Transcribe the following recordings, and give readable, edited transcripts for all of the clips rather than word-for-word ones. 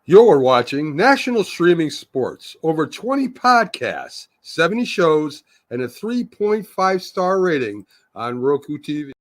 You're watching National Streaming Sports, over 20 podcasts, 70 shows, and a 3.5-star rating on Roku TV.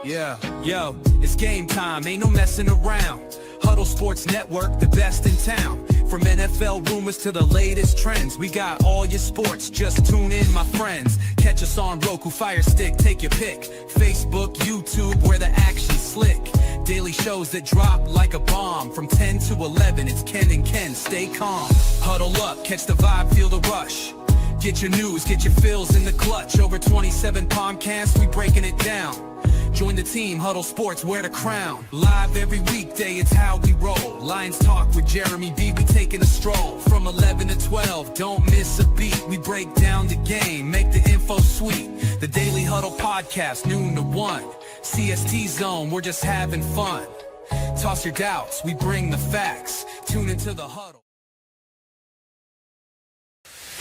Yeah, yo, it's game time, ain't no messing around. Huddle Sports Network, the best in town. From NFL rumors to the latest trends, we got all your sports, just tune in, my friends. Catch us on Roku, Fire Stick, take your pick. Facebook, YouTube, where the action's slick. Daily shows that drop like a bomb. From 10 to 11, it's Ken and Ken, stay calm. Huddle up, catch the vibe, feel the rush. Get your news, get your fills in the clutch. Over 27 podcasts, we breaking it down. Join the team, Huddle Sports, wear the crown. Live every weekday, it's how we roll. Lions Talk with Jeremy B, we taking a stroll. From 11 to 12, don't miss a beat. We break down the game, make the info sweet. The Daily Huddle Podcast, noon to 1. CST Zone, we're just having fun. Toss your doubts, we bring the facts. Tune into the Huddle.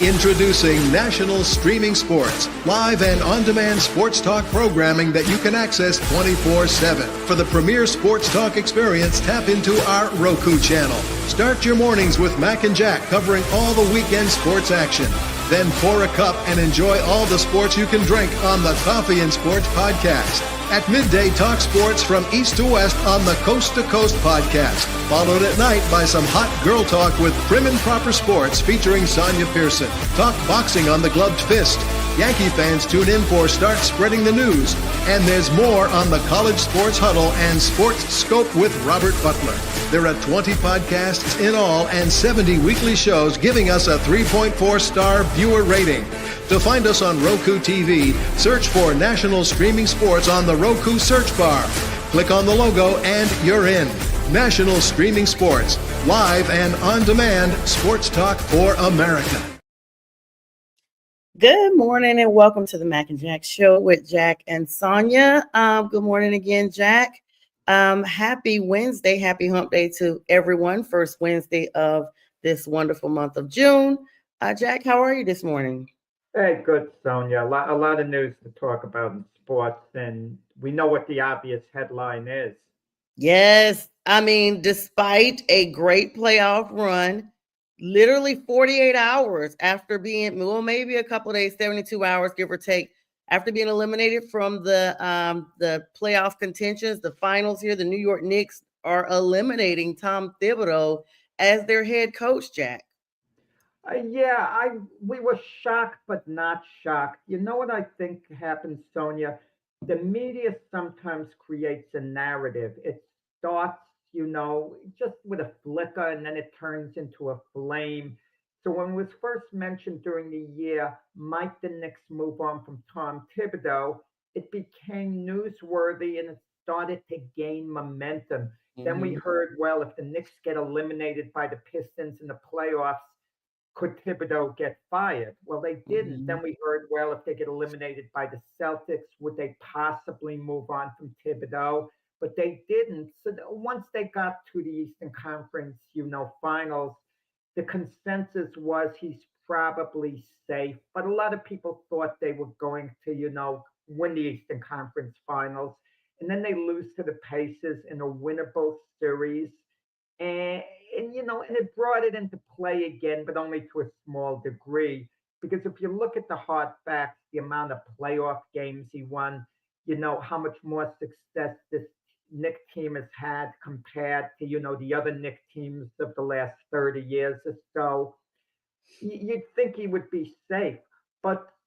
Introducing National Streaming Sports, live and on-demand sports talk programming that you can access 24/7. For the premier sports talk experience, tap into our Roku channel. Start your mornings with Mac and Jack covering all the weekend sports action. Then pour a cup and enjoy all the sports you can drink on the Coffee and Sports podcast. At midday, talk sports from east to west on the Coast to Coast podcast. Followed at night by some hot girl talk with Prim and Proper Sports featuring Sonia Pearson. Talk boxing on the Gloved Fist. Yankee fans tune in for Start Spreading the News. And there's more on the College Sports Huddle and Sports Scope with Robert Butler. There are 20 podcasts in all and 70 weekly shows giving us a 3.4-star viewer rating. To find us on Roku TV, search for National Streaming Sports on the Roku search bar. Click on the logo and you're in. National Streaming Sports, live and on-demand sports talk for America. Good morning and welcome to the Mac and Jack Show with Jack and Sonia. Good morning again, Jack. Happy Wednesday, happy hump day to everyone. First Wednesday of this wonderful month of June. Jack, how are you this morning? Hey, good, Sonia. A lot of news to talk about in sports, and we know what the obvious headline is. Yes, I mean, despite a great playoff run, literally 48 hours after being, well, maybe a couple of days, 72 hours, give or take, after being eliminated from the playoff contentions, the finals here, the New York Knicks are eliminating Tom Thibodeau as their head coach, Jack. We were shocked, but not shocked. You know what I think happens, Sonia? The media sometimes creates a narrative. It starts, just with a flicker, and then it turns into a flame. So when it was first mentioned during the year, might the Knicks move on from Tom Thibodeau, it became newsworthy and it started to gain momentum. Mm-hmm. Then we heard, well, if the Knicks get eliminated by the Pistons in the playoffs, could Thibodeau get fired? Well, they didn't. Mm-hmm. Then we heard, well, if they get eliminated by the Celtics, would they possibly move on from Thibodeau? But they didn't. So once they got to the Eastern Conference, finals, the consensus was he's probably safe. But a lot of people thought they were going to, win the Eastern Conference finals. And then they lose to the Pacers in a winnable series. And it brought it into play again, but only to a small degree. Because if you look at the hard facts, the amount of playoff games he won, how much more success this Knicks team has had compared to, the other Knicks teams of the last 30 years or so, you'd think he would be safe.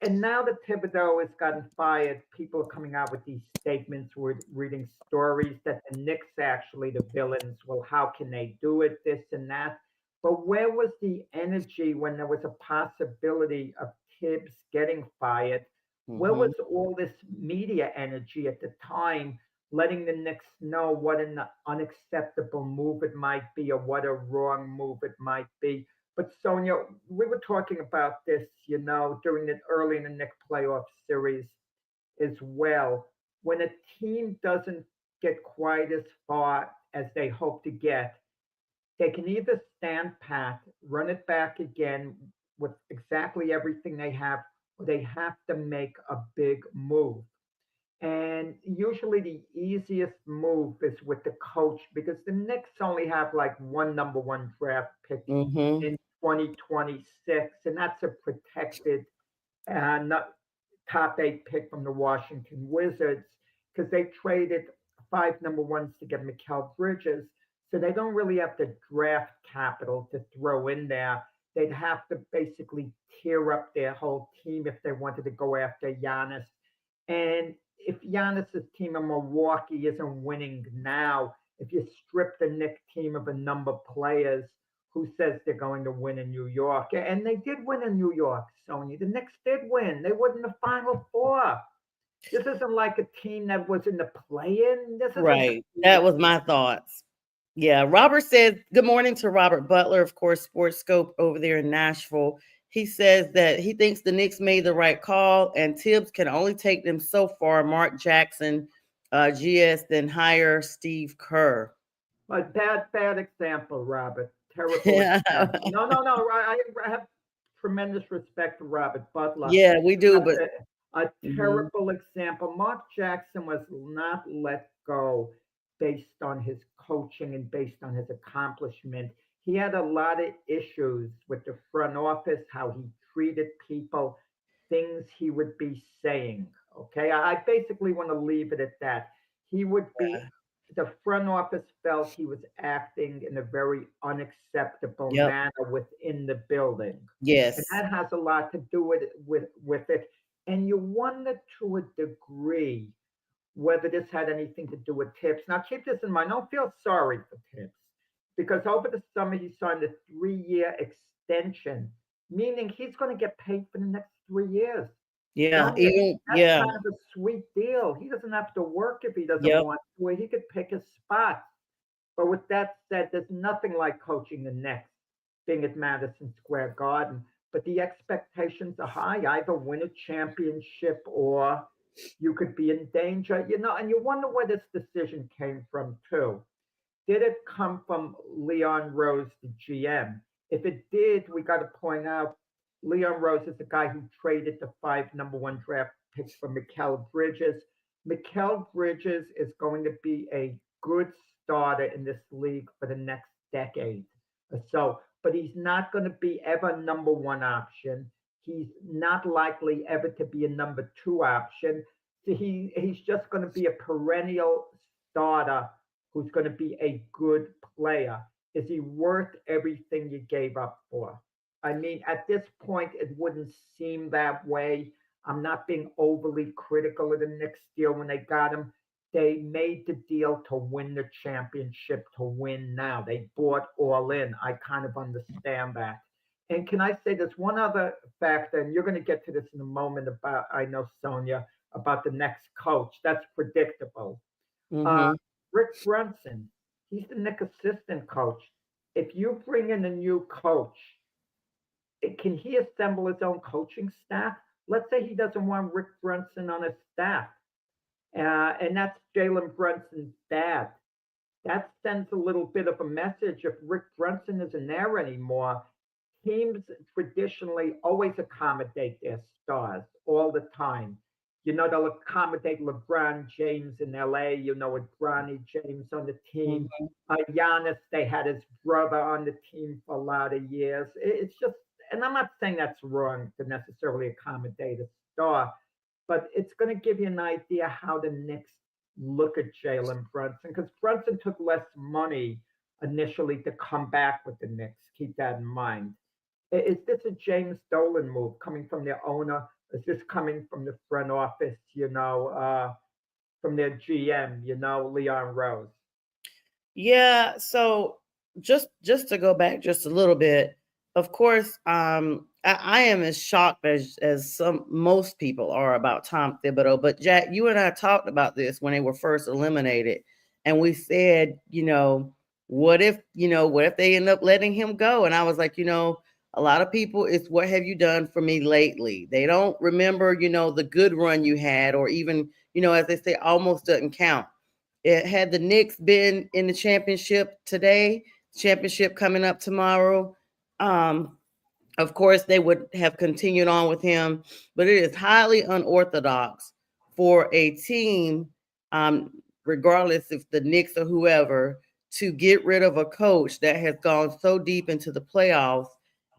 And now that Thibodeau has gotten fired, people are coming out with these statements. We're reading stories that the Knicks are actually the villains. Well, how can they do it? This and that. But where was the energy when there was a possibility of Tibbs getting fired? Mm-hmm. Where was all this media energy at the time, letting the Knicks know what an unacceptable move it might be or what a wrong move it might be? But Sonia, we were talking about this, during the early in the Knicks playoff series as well. When a team doesn't get quite as far as they hope to get, They can either stand pat, run it back again with exactly everything they have, or they have to make a big move. And usually the easiest move is with the coach because the Knicks only have like one number one draft pick Mm-hmm. in 2026, and that's a protected not top eight pick from the Washington Wizards because they traded five number ones to get Mikal Bridges. So they don't really have the draft capital to throw in there. They'd have to basically tear up their whole team if they wanted to go after Giannis. And if Giannis's team in Milwaukee isn't winning now, if you strip the Knicks team of a number of players, who says they're going to win in New York? And they did win in New York, Sony. The Knicks did win. They were in the Final Four. This isn't like a team that was in the play-in. This isn't. Right. That was my thoughts. Yeah. Robert said, good morning to Robert Butler, of course, Sports Scope over there in Nashville. He says that he thinks the Knicks made the right call and Tibbs can only take them so far. Mark Jackson, GS, then hire Steve Kerr. But bad example, Robert. Terrible Yeah. example. No. I have tremendous respect for Robert Butler. Yeah, we do, but a terrible example. Mark Jackson was not let go based on his coaching and based on his accomplishment. He had a lot of issues with the front office, how he treated people, things he would be saying. Okay, I basically want to leave it at that. He would be the front office felt he was acting in a very unacceptable Yep. manner within the building. Yes. And that has a lot to do with it. And you wonder to a degree whether this had anything to do with Tibbs. Now keep this in mind. Don't feel sorry for Tibbs because over the summer he signed a 3-year extension, meaning he's going to get paid for the next 3 years. Yeah. That's Yeah. kind of a sweet deal. He doesn't have to work if he doesn't Yep. want to. He could pick his spot. But with that said, there's nothing like coaching the Knicks, being at Madison Square Garden. But the expectations are high. Either win a championship or you could be in danger. And you wonder where this decision came from too. Did it come from Leon Rose, the GM? If it did, we got to point out Leon Rose is the guy who traded the 5 number one draft picks for Mikal Bridges. Mikal Bridges is going to be a good starter in this league for the next decade or so, but he's not going to be ever number one option. He's not likely ever to be a number two option. So he's just going to be a perennial starter who's going to be a good player. Is he worth everything you gave up for? I mean, at this point, it wouldn't seem that way. I'm not being overly critical of the Knicks deal when they got him. They made the deal to win the championship, to win now. They bought all in. I kind of understand that. And can I say there's one other factor, and you're going to get to this in a moment about, I know, Sonia, about the next coach. That's predictable. Rick Brunson, he's the Knicks assistant coach. If you bring in a new coach, can he assemble his own coaching staff? Let's say he doesn't want Rick Brunson on his staff, and that's Jalen Brunson's dad. That sends a little bit of a message. If Rick Brunson isn't there anymore, teams traditionally always accommodate their stars all the time. They'll accommodate LeBron James in LA, with Bronny James on the team. Giannis, they had his brother on the team for a lot of years. It's just, and I'm not saying that's wrong to necessarily accommodate a star, but it's going to give you an idea how the Knicks look at Jalen Brunson, because Brunson took less money initially to come back with the Knicks. Keep that in mind. Is this a James Dolan move coming from their owner? Is this coming from the front office, from their GM, Leon Rose? Yeah. So just to go back just a little bit, of course, I am as shocked as most people are about Tom Thibodeau. But Jack, you and I talked about this when they were first eliminated, and we said, what if they end up letting him go? And I was like, a lot of people, it's what have you done for me lately? They don't remember, the good run you had, or even, as they say, almost doesn't count. Had the Knicks been in the championship today, championship coming up tomorrow. Um, of course, they would have continued on with him, but it is highly unorthodox for a team, um, regardless if the Knicks or whoever, to get rid of a coach that has gone so deep into the playoffs.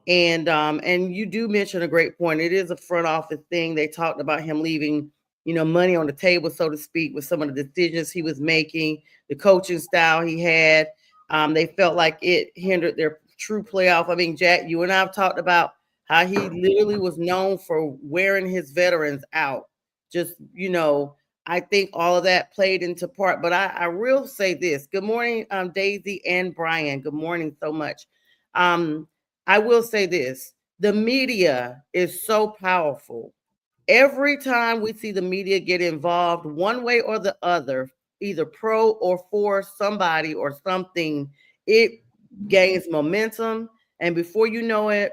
And you do mention a great point. It is a front office thing. They talked about him leaving, money on the table, so to speak, with some of the decisions he was making, the coaching style he had. They felt like it hindered their true playoff. I mean, Jack, you and I have talked about how he literally was known for wearing his veterans out. Just, I think all of that played into part. But I will say this. Good morning, Daisy and Brian. Good morning so much. Um, I will say this. The media is so powerful. Every time we see the media get involved, one way or the other, either pro or for somebody or something, it gains momentum. And before you know it,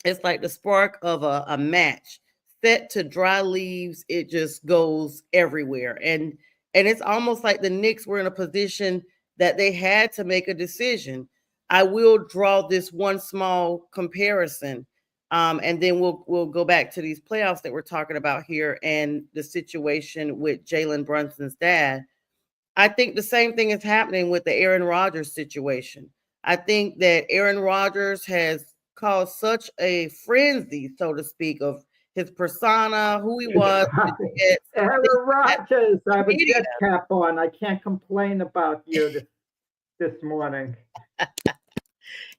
it's like the spark of a match set to dry leaves. It just goes everywhere. And it's almost like the Knicks were in a position that they had to make a decision. I will draw this one small comparison. And then we'll go back to these playoffs that we're talking about here and the situation with Jalen Brunson's dad. I think the same thing is happening with the Aaron Rodgers situation. I think that Aaron Rodgers has caused such a frenzy, so to speak, of his persona, who he was, the Jets, Aaron that Rodgers, I have a media. jet cap on. I can't complain about you this morning.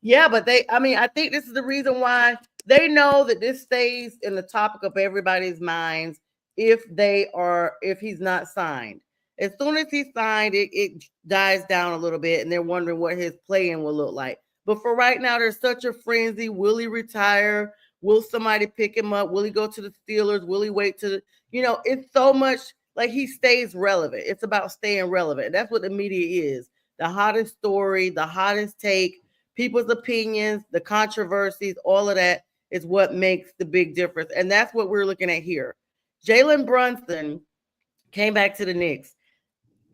Yeah, but I think this is the reason why they know that this stays in the topic of everybody's minds if he's not signed. As soon as he's signed, it dies down a little bit, and they're wondering what his playing will look like. But for right now, there's such a frenzy. Will he retire? Will somebody pick him up? Will he go to the Steelers? Will he wait to it's so much like he stays relevant. It's about staying relevant. That's what the media is. The hottest story, the hottest take, people's opinions, the controversies, all of that is what makes the big difference. And that's what we're looking at here. Jalen Brunson came back to the Knicks.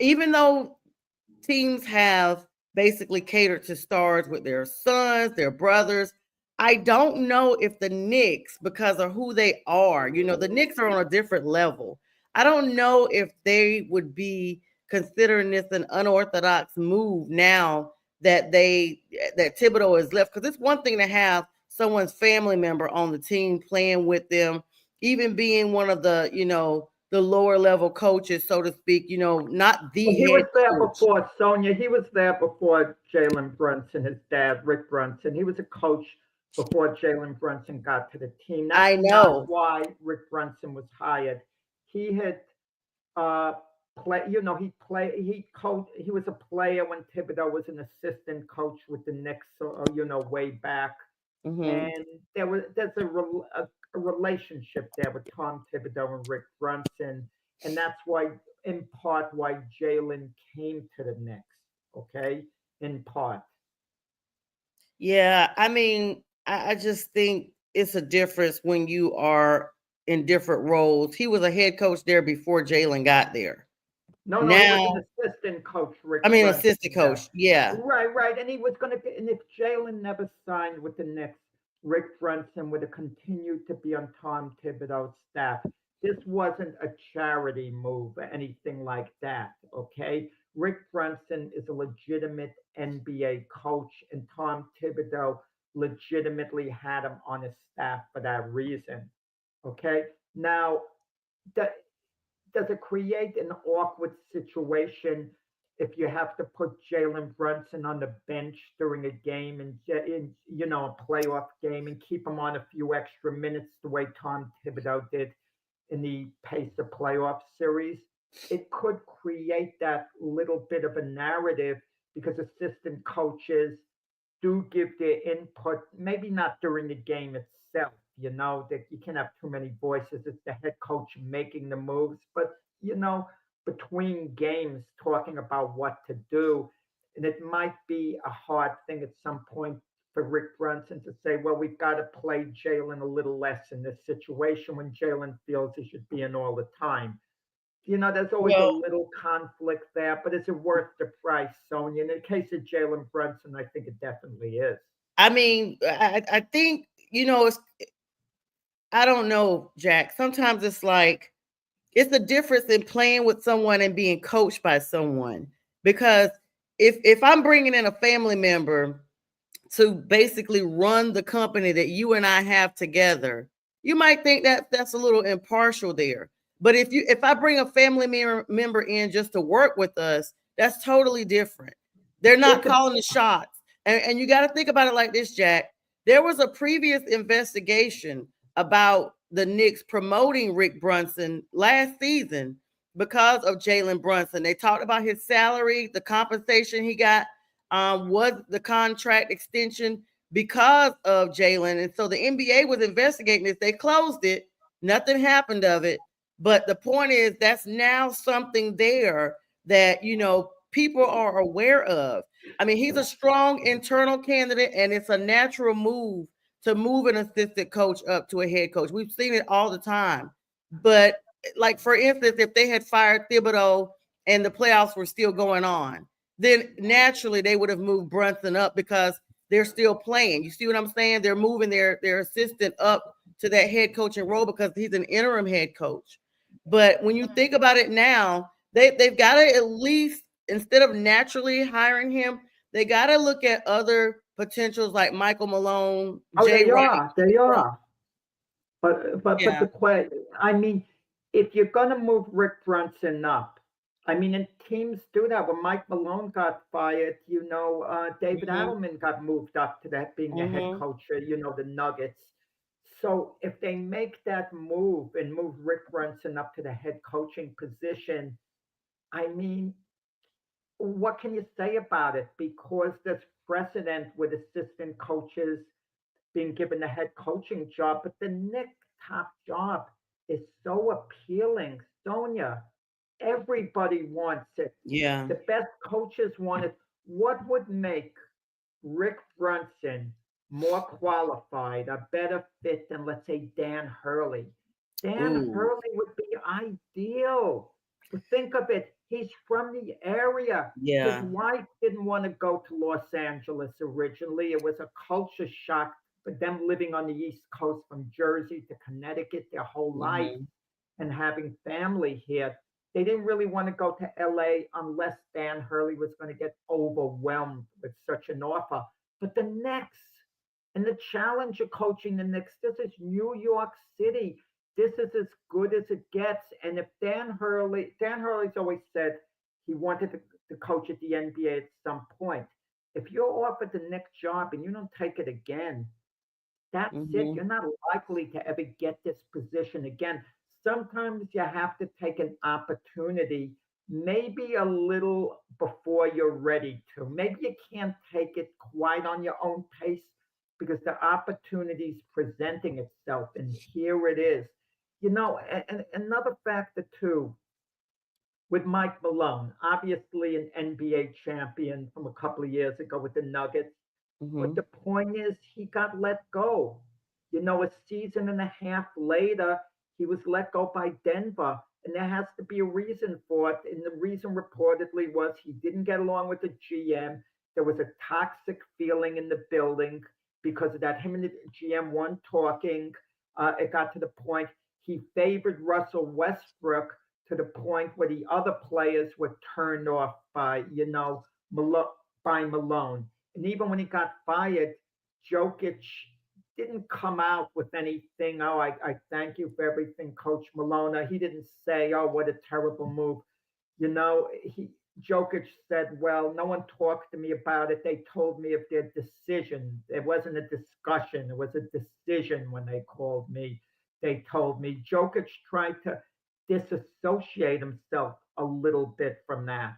Even though teams have basically catered to stars with their sons, their brothers, I don't know if the Knicks, because of who they are, the Knicks are on a different level. I don't know if they would be considering this an unorthodox move now that Thibodeau is left. Because it's one thing to have someone's family member on the team playing with them, even being one of the lower level coaches, so to speak, not the Well, he head was there coach. before Sonia. He was there before Jalen Brunson, his dad, Rick Brunson. He was a coach before Jalen Brunson got to the team. That's I not know. why Rick Brunson was hired. He had uh he coached. He was a player when Thibodeau was an assistant coach with the Knicks, way back. Hmm. And there's a relationship there with Tom Thibodeau and Rick Brunson, and that's why, in part, why Jalen came to the Knicks. Okay, in part. Yeah, I mean, I just think it's a difference when you are in different roles. He was a head coach there before Jalen got there. No, no, he was an Now, assistant coach, I Rick mean, Brunson. assistant Yeah, coach. Yeah. right, right. And he was going to, and if Jalen never signed with the Knicks, Rick Brunson would have continued to be on Tom Thibodeau's staff. This wasn't a charity move or anything like that. Okay, Rick Brunson is a legitimate NBA coach, and Tom Thibodeau legitimately had him on his staff for that reason. Okay, now that does it create an awkward situation if you have to put Jalen Brunson on the bench during a game and in a playoff game and keep him on a few extra minutes the way Tom Thibodeau did in the pace of playoff series? It could create that little bit of a narrative because assistant coaches do give their input, maybe not during the game itself, that you can't have too many voices. It's the head coach making the moves, but between games talking about what to do. And it might be a hard thing at some point for Rick Brunson to say, well, we've got to play Jalen a little less in this situation when Jalen feels he should be in all the time. There's always a little conflict there, but is it worth the price, Sonia? In the case of Jalen Brunson, I think it definitely is. I mean, I think, I don't know, Jack. Sometimes it's like, it's the difference in playing with someone and being coached by someone. Because if I'm bringing in a family member to basically run the company that you and I have together, you might think that that's a little impartial there. But if I bring a family member in just to work with us, that's totally different. They're not calling the shots. And you got to think about it like this, Jack. There was a previous investigation about the Knicks promoting Rick Brunson last season because of Jalen Brunson. They talked about his salary, the compensation he got, was the contract extension because of Jalen. And so the NBA was investigating this. They closed it. Nothing happened of it. But the point is, that's now something there that, people are aware of. I mean, he's a strong internal candidate, and it's a natural move to move an assistant coach up to a head coach. We've seen it all the time. But like, for instance, if they had fired Thibodeau and the playoffs were still going on, then naturally they would have moved Brunson up because they're still playing. You see what I'm saying? They're moving their assistant up to that head coaching role because he's an interim head coach. But when you think about it now, they've got to at least, instead of naturally hiring him, they got to look at other potentials like Michael Malone. They are. But the question, I mean, if you're going to move Rick Brunson up, I mean, and teams do that. When Mike Malone got fired, David Adelman got moved up to that being the head coach of, the Nuggets. So if they make that move and move Rick Brunson up to the head coaching position, I mean, what can you say about it? Because there's precedent with assistant coaches being given the head coaching job, but the Knicks' top job is so appealing. Sonia, everybody wants it. Yeah. The best coaches want it. What would make Rick Brunson more qualified, a better fit than, let's say, Dan Hurley? Dan Hurley would be ideal. But think of it. He's from the area. Yeah. His wife didn't want to go to Los Angeles originally. It was a culture shock for them living on the East Coast from Jersey to Connecticut their whole life and having family here. They didn't really want to go to LA unless Dan Hurley was going to get overwhelmed with such an offer. But the Knicks and the challenge of coaching the Knicks, this is New York City. This is as good as it gets. And if Dan Hurley's always said he wanted to coach at the NBA at some point. If you're offered the Knicks job and you don't take it again, that's it. You're not likely to ever get this position again. Sometimes you have to take an opportunity, maybe a little before you're ready to. Maybe you can't take it quite on your own pace because the opportunity is presenting itself, and here it is. And another factor too, with Mike Malone, obviously an NBA champion from a couple of years ago with the Nuggets. But the point is, he got let go. A season and a half later, he was let go by Denver. And there has to be a reason for it. And the reason reportedly was he didn't get along with the GM. There was a toxic feeling in the building because of that. Him and the GM weren't talking. It got to the point he favored Russell Westbrook to the point where the other players were turned off by, by Malone. And even when he got fired, Jokic didn't come out with anything. Oh, I thank you for everything, Coach Malone. He didn't say, oh, what a terrible move. Jokic said, well, no one talked to me about it. They told me of their decision. It wasn't a discussion. It was a decision when they called me. They told me. Jokic tried to disassociate himself a little bit from that.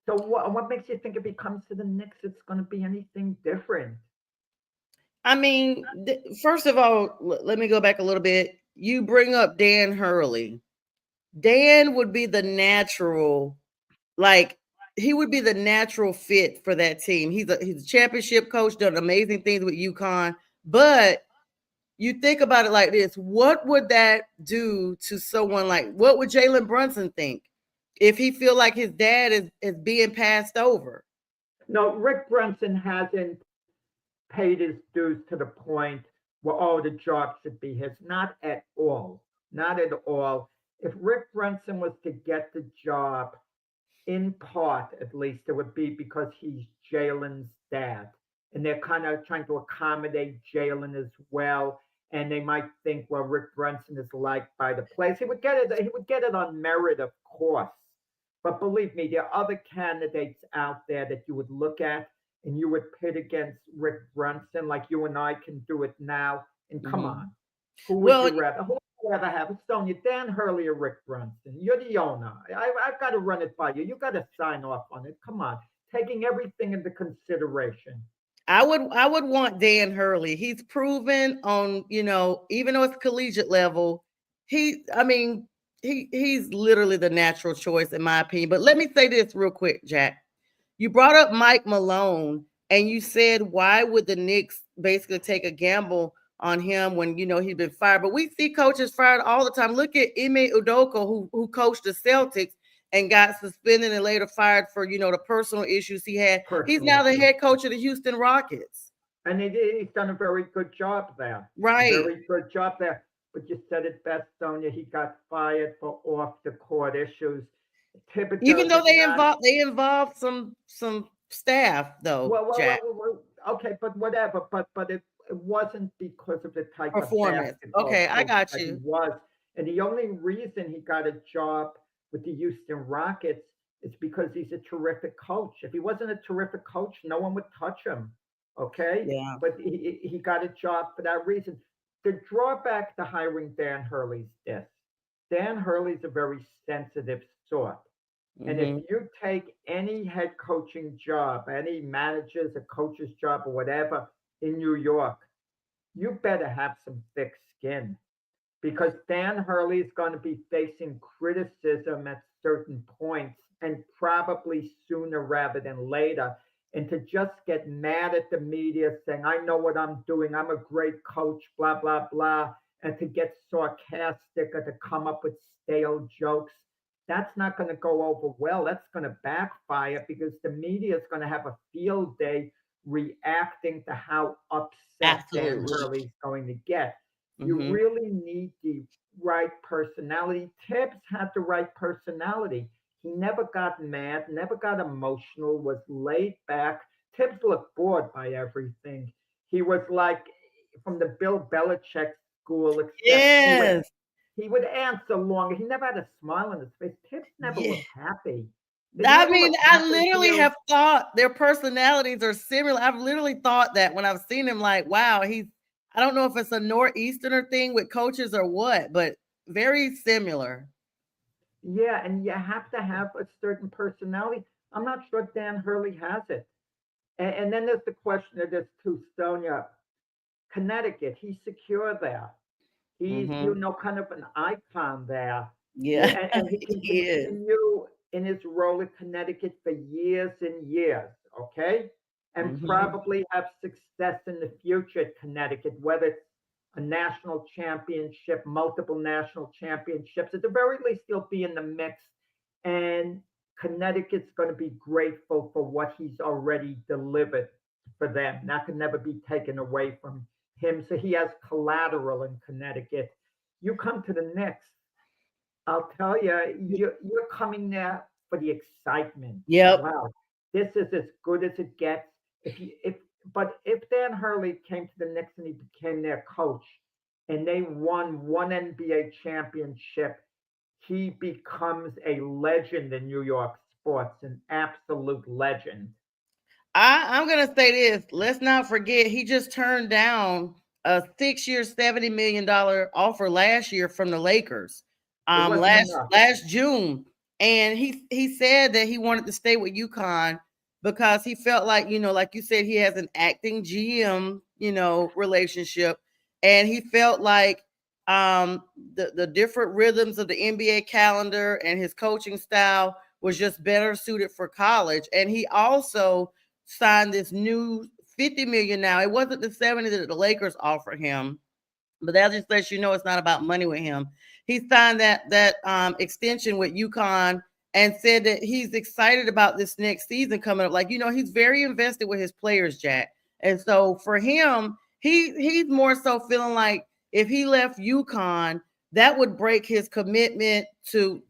So what makes you think if he comes to the Knicks, it's going to be anything different? I mean, first of all, let me go back a little bit. You bring up Dan Hurley. Dan would be the natural, he would be the natural fit for that team. He's a championship coach, done amazing things with UConn, but you think about it like this, what would that do to someone like, what would Jalen Brunson think if he feel like his dad is being passed over? No, Rick Brunson hasn't paid his dues to the point where, oh, the job should be his. Not at all. Not at all. If Rick Brunson was to get the job, in part at least, it would be because he's Jalen's dad. And they're kind of trying to accommodate Jalen as well. And they might think, well, Rick Brunson is liked by the players. He would get it on merit, of course. But believe me, there are other candidates out there that you would look at and you would pit against Rick Brunson like you and I can do it now. And come on, who would Well, you rather? Who would you rather have? Sonia, Dan Hurley or Rick Brunson? You're the owner. I've got to run it by you. You got to sign off on it. Come on, taking everything into consideration. I would want Dan Hurley. He's proven on, even though it's collegiate level, he's literally the natural choice in my opinion. But let me say this real quick, Jack. You brought up Mike Malone and you said, why would the Knicks basically take a gamble on him when, he'd been fired? But we see coaches fired all the time. Look at Ime Udoka, who coached the Celtics and got suspended and later fired for, the personal issues he had. He's now the head coach of the Houston Rockets. And he's done a very good job there. Right. Very good job there. But you said it best, Sonia. He got fired for off the court issues. Thibodeau, even though they involved some staff though, Jack. Okay, but whatever. But it wasn't because of the type performance. Of okay, I got you. He was, and the only reason he got a job with the Houston Rockets is because he's a terrific coach. If he wasn't a terrific coach, no one would touch him. Okay, yeah. But he got a job for that reason. The drawback to hiring Dan Hurley's this. Dan Hurley's a very sensitive sort. And if you take any head coaching job, any manager's, a coach's job or whatever in New York, you better have some thick skin because Dan Hurley is going to be facing criticism at certain points and probably sooner rather than later. And to just get mad at the media saying, I know what I'm doing, I'm a great coach, blah, blah, blah, and to get sarcastic or to come up with stale jokes, that's not going to go over well. That's going to backfire because the media is going to have a field day reacting to how upset Dan Hurley is going to get. You really need the right personality. Tibbs had the right personality. He never got mad, never got emotional, was laid back. Tibbs looked bored by everything. He was like from the Bill Belichick school, except yes. He would answer longer. He never had a smile on his face. Tibbs never looked happy. I literally have thought their personalities are similar. I've literally thought that when I've seen him, like, wow, I don't know if it's a Northeasterner thing with coaches or what, but very similar. Yeah, and you have to have a certain personality. I'm not sure Dan Hurley has it. And then there's the question of this too, Sonia. Connecticut, he's secure there. He's, kind of an icon there. Yeah, and he can continue in his role at Connecticut for years and years, okay? And probably have success in the future at Connecticut, whether it's a national championship, multiple national championships. At the very least, he'll be in the mix. And Connecticut's going to be grateful for what he's already delivered for them. That can never be taken away from him. So he has collateral in Connecticut. You come to the Knicks, I'll tell you, you're coming there for the excitement. Yep. Wow, this is as good as it gets. But if Dan Hurley came to the Knicks and he became their coach and they won one NBA championship, he becomes a legend in New York sports, an absolute legend. I'm going to say this. Let's not forget, he just turned down a 6-year, $70 million offer last year from the Lakers, last June. And he said that he wanted to stay with UConn because he felt like, like you said, he has an acting GM, relationship. And he felt like the different rhythms of the NBA calendar and his coaching style was just better suited for college. And he also signed this new $50 million now. It wasn't the 70 that the Lakers offered him. But that just lets you know it's not about money with him. He signed that extension with UConn and said that he's excited about this next season coming up. Like, he's very invested with his players, Jack. And so for him, he's more so feeling like if he left UConn, that would break his commitment to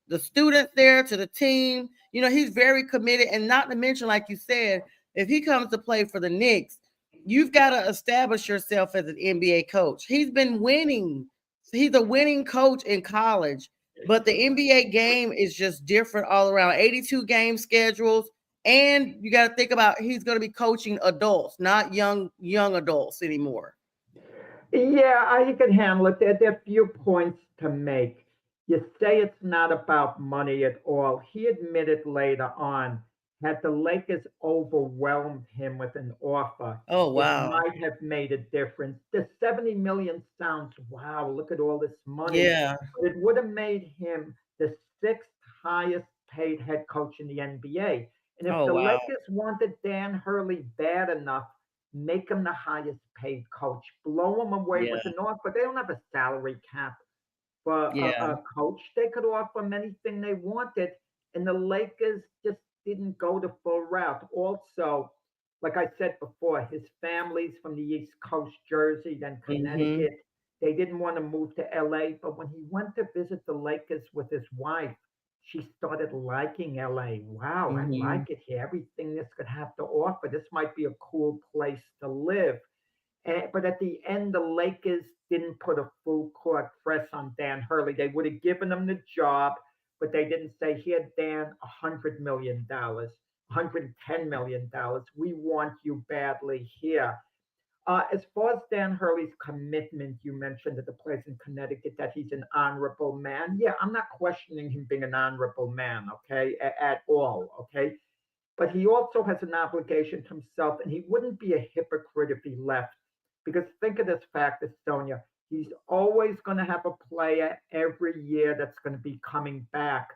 the students there, to the team. He's very committed, and not to mention, like you said, if he comes to play for the Knicks, you've got to establish yourself as an NBA coach. He's been winning. He's a winning coach in college, but the NBA game is just different all around. 82 game schedules, and you got to think about he's going to be coaching adults, not young adults anymore. Yeah, he can handle it. There are a few points to make. You say it's not about money at all. He admitted later on, had the Lakers overwhelmed him with an offer, Oh, it wow. might have made a difference. The 70 million sounds, wow, look at all this money. Yeah. But it would have made him the sixth highest paid head coach in the NBA. And if Oh, the wow. Lakers wanted Dan Hurley bad enough, make him the highest paid coach, blow him away Yeah. with an offer. They don't have a salary cap for Yeah. a coach. They could offer him anything they wanted, and the Lakers just didn't go the full route. Also, like I said before, his family's from the East Coast, Jersey, then Mm-hmm. Connecticut. They didn't want to move to LA, but when he went to visit the Lakers with his wife, she started liking LA. Wow, I Mm-hmm. like it here. Everything this could have to offer. This might be a cool place to live. But at the end, the Lakers didn't put a full court press on Dan Hurley. They would have given him the job, but they didn't say, here, Dan, $100 million, $110 million. We want you badly here. As far as Dan Hurley's commitment, you mentioned at the place in Connecticut that he's an honorable man. Yeah, I'm not questioning him being an honorable man, okay, at all, okay? But he also has an obligation to himself, and he wouldn't be a hypocrite if he left. Because think of this fact, Estonia, he's always going to have a player every year that's going to be coming back.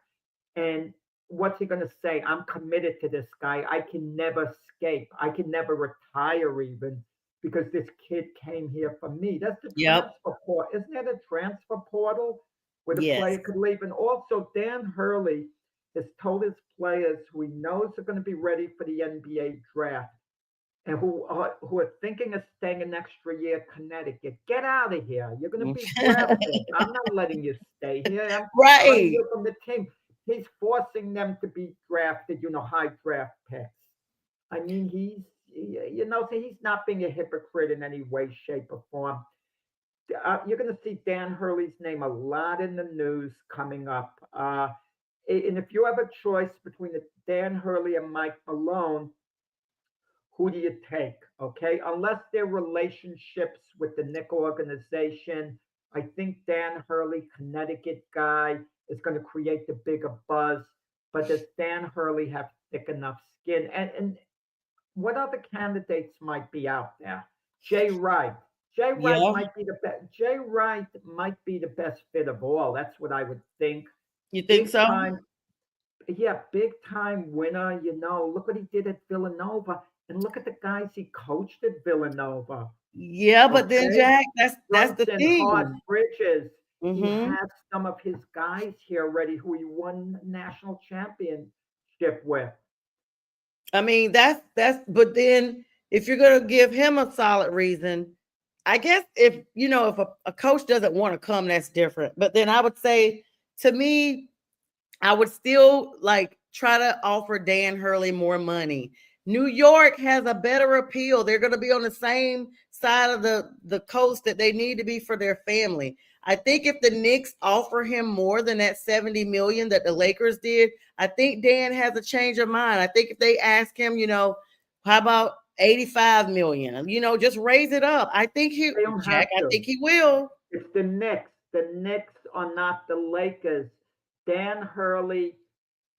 And what's he going to say? I'm committed to this guy. I can never escape. I can never retire even because this kid came here for me. That's the Yep. transfer portal. Isn't that a transfer portal where the Yes. player could leave? And also, Dan Hurley has told his players who he knows are going to be ready for the NBA draft and who are thinking of staying an extra year at Connecticut. Get out of here. You're going to be drafted. I'm not letting you stay here. I'm cutting Right. you from the team. He's forcing them to be drafted, high draft picks. I mean, so he's not being a hypocrite in any way, shape, or form. You're going to see Dan Hurley's name a lot in the news coming up. And if you have a choice between Dan Hurley and Mike Malone, who do you take? Okay, unless their relationships with the Nick organization, I think Dan Hurley, Connecticut guy, is going to create the bigger buzz. But does Dan Hurley have thick enough skin? And what other candidates might be out there? Jay Wright. Jay Wright Yeah. might be the best. Jay Wright might be the best fit of all. That's what I would think. You think Big so? time, yeah, big time winner. Look what he did at Villanova, and look at the guys he coached at Villanova. Yeah, but then Okay, Jack, that's the Brunson, Hart, thing. Bridges. He Mm-hmm. has some of his guys here already who he won national championship with. I mean, but then if you're gonna give him a solid reason, I guess if a coach doesn't want to come, that's different. But then I would say, to me, I would still like try to offer Dan Hurley more money. New York has a better appeal. They're going to be on the same side of the coast that they need to be for their family. I think if the Knicks offer him more than that 70 million that the Lakers did, I think Dan has a change of mind. I think if they ask him, how about 85 million? Just raise it up. I think They don't Jack, have I to. think he will. It's the Knicks. The Knicks are not the Lakers. Dan Hurley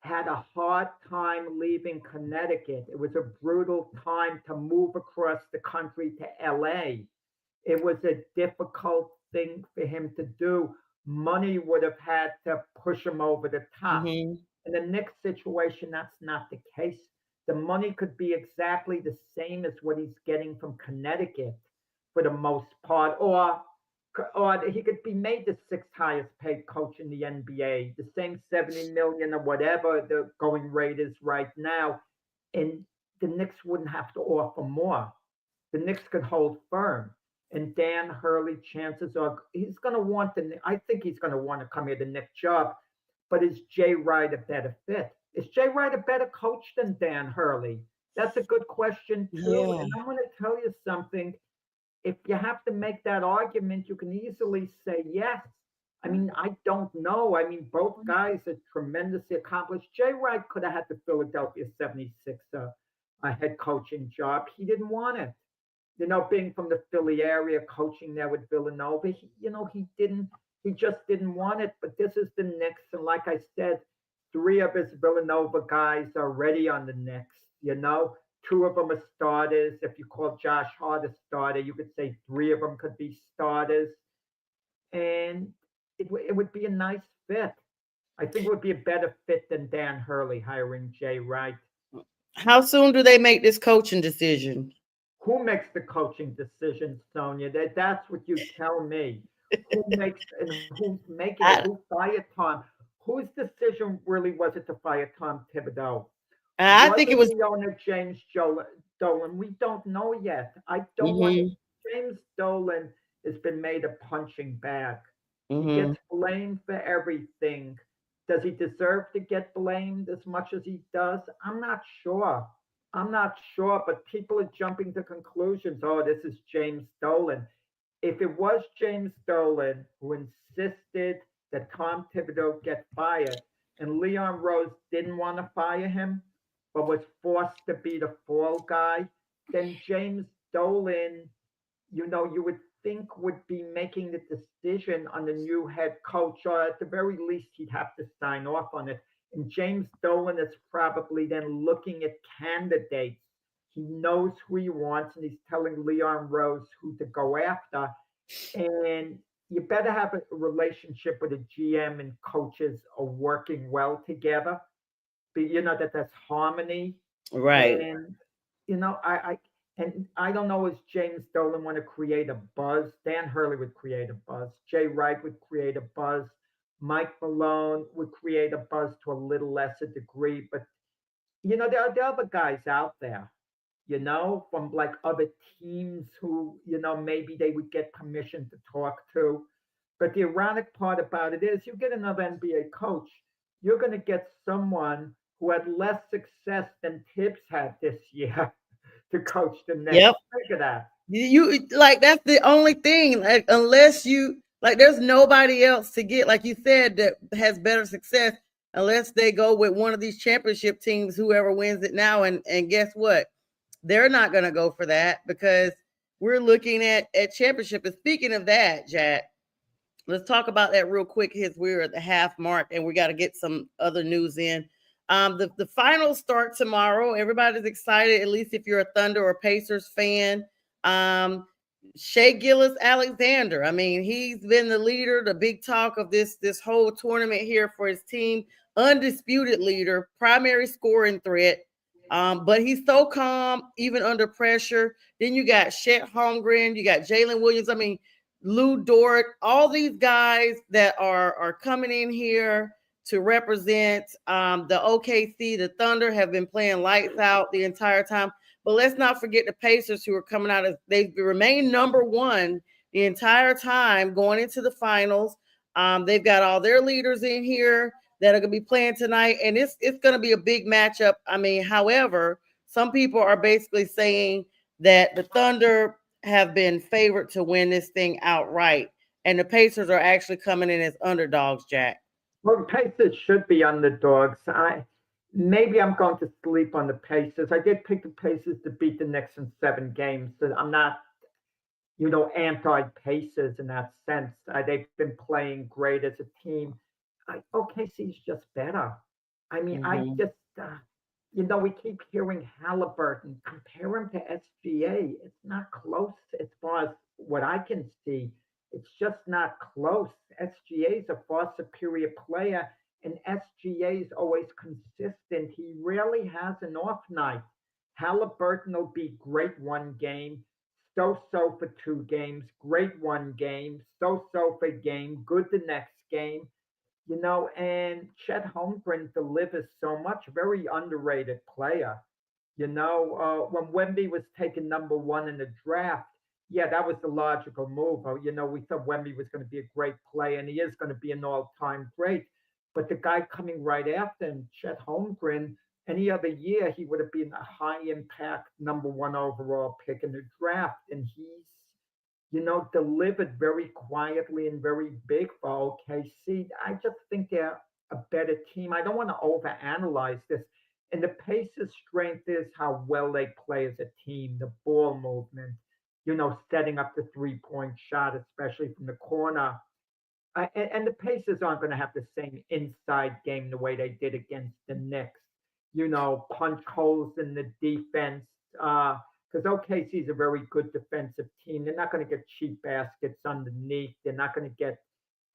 had a hard time leaving Connecticut. It was a brutal time to move across the country to LA. It was a difficult thing for him to do. Money would have had to push him over the top. Hmm. In the Knicks situation, that's not the case. The money could be exactly the same as what he's getting from Connecticut for the most part, or Or he could be made the sixth highest paid coach in the NBA, the same 70 million or whatever the going rate is right now, and the Knicks wouldn't have to offer more. The Knicks could hold firm. And Dan Hurley, chances are he's going to want I think he's going to want to come here the Knicks job. But is Jay Wright a better fit? Is Jay Wright a better coach than Dan Hurley? That's a good question too. Yeah. And I'm going to tell you something. If you have to make that argument, you can easily say yes. I mean, I don't know. I mean, both guys are tremendously accomplished. Jay Wright could have had the Philadelphia 76er head coaching job. He didn't want it. Being from the Philly area, coaching there with Villanova, he just didn't want it. But this is the Knicks. And like I said, three of his Villanova guys are already on the Knicks. Two of them are starters. If you call Josh Hart a starter, you could say three of them could be starters. And it would be a nice fit. I think it would be a better fit than Dan Hurley hiring Jay Wright. How soon do they make this coaching decision? Who makes the coaching decision, Sonia? That's what you tell me. Who makes and who's making it? Who fired Tom? Whose decision really was it to fire Tom Thibodeau? I think it was the owner James Dolan. We don't know yet. I don't want James Dolan has been made a punching bag. He gets blamed for everything. Does he deserve to get blamed as much as he does? I'm not sure. But people are jumping to conclusions. Oh, this is James Dolan. If it was James Dolan who insisted that Tom Thibodeau get fired and Leon Rose didn't want to fire him, but was forced to be the fall guy, then James Dolan, you would think would be making the decision on the new head coach, or at the very least, he'd have to sign off on it. And James Dolan is probably then looking at candidates. He knows who he wants, and he's telling Leon Rose who to go after. And you better have a relationship with a GM and coaches are working well together. But that there's harmony. right. And I don't know, is James Dolan want to create a buzz? Dan Hurley would create a buzz. Jay Wright would create a buzz. Mike Malone would create a buzz to a little lesser degree. But, there are other guys out there, from like other teams who, maybe they would get permission to talk to. But the ironic part about it is you get another NBA coach, you're going to get someone who had less success than Tibbs had this year to coach the Knicks. Yep. Think of that. You like that's the only thing. Like unless you like, there's nobody else to get, like you said, that has better success unless they go with one of these championship teams, whoever wins it now. And guess what? They're not going to go for that because we're looking at championship. And speaking of that, Jack, let's talk about that real quick. We're at the half mark and we got to get some other news in. The finals start tomorrow. Everybody's excited, at least if you're a Thunder or Pacers fan. Shea Gilgeous-Alexander. I mean, he's been the leader, the big talk of this whole tournament here for his team. Undisputed leader, primary scoring threat. But he's so calm, even under pressure. Then you got Chet Holmgren, you got Jalen Williams. I mean, Lou Dort, all these guys that are coming in here to represent the OKC. The Thunder have been playing lights out the entire time. But let's not forget the Pacers, who are coming out as they've remained number one the entire time going into the finals. They've got all their leaders in here that are going to be playing tonight, and it's going to be a big matchup. I mean, however, some people are basically saying that the Thunder have been favored to win this thing outright, and the Pacers are actually coming in as underdogs, Jack. Well, the Pacers should be underdogs. Maybe I'm going to sleep on the Pacers. I did pick the Pacers to beat the Knicks in 7 games. So I'm not, anti-Pacers in that sense. They've been playing great as a team. OKC's just better. I mean, I just, we keep hearing Halliburton. Compare him to SGA. It's not close as far as what I can see. It's just not close. SGA is a far superior player, and SGA is always consistent. He rarely has an off night. Halliburton will be great one game. so-so for 2 games, great one game, so-so for game, good the next game. And Chet Holmgren delivers so much, very underrated player. When Wemby was taken number one in the draft, yeah, that was the logical move. We thought Wemby was going to be a great player, and he is going to be an all-time great. But the guy coming right after him, Chet Holmgren, any other year he would have been a high-impact number one overall pick in the draft, and he's delivered very quietly and very big for OKC. I just think they're a better team. I don't want to overanalyze this. And the Pacers' strength is how well they play as a team, the ball movement, setting up the 3-point shot, especially from the corner. And the Pacers aren't going to have the same inside game the way they did against the Knicks. Punch holes in the defense. Because OKC is a very good defensive team. They're not going to get cheap baskets underneath. They're not going to